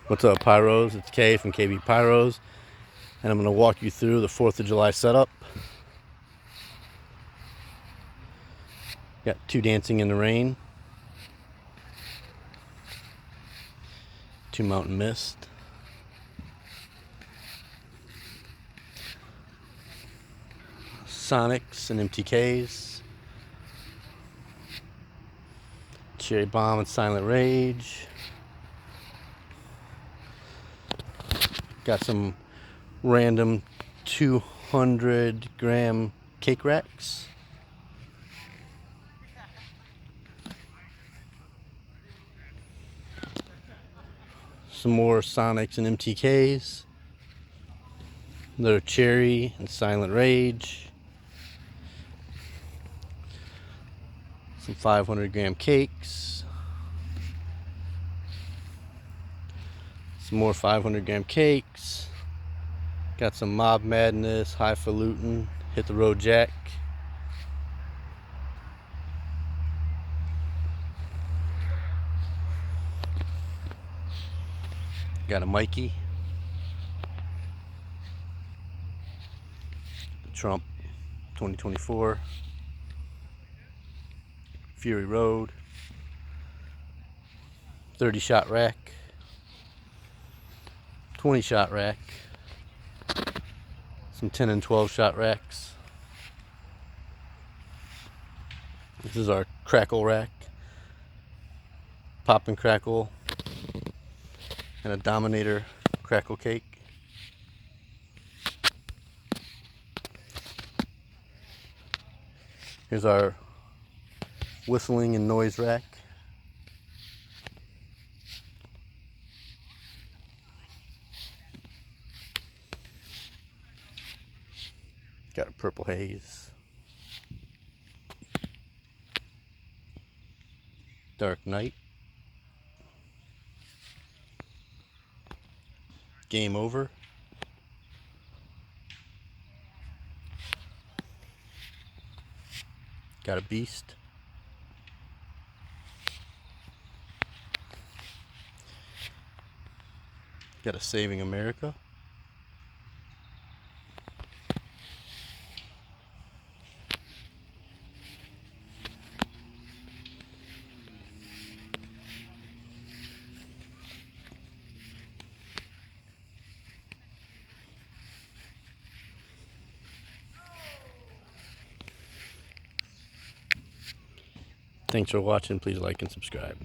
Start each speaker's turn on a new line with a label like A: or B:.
A: What's up, Pyros? It's Kay from KBPyros, and I'm going to walk you through the 4th of July setup. Got 2 Dancing in the Rain, 2 Mountain Mist, Sonics and MTKs, Cherry Bomb and Silent Rage. Got some random 200-gram cake racks. Some more Sonics and MTKs. Another Cherry and Silent Rage. Some 500-gram cakes. Some more 500-gram cakes. Got some Mob Madness, Highfalutin, Hit the Road Jack. Got a Mikey. Trump 2024. Fury Road. 30-shot rack. 20-shot rack. Some 10 and 12-shot racks. This is our crackle rack. Pop and crackle. And a Dominator crackle cake. Here's our whistling and noise rack. Got a Purple Haze. Dark Night. Game Over. Got a Beast. Got a Saving America. Thanks for watching. Please like and subscribe.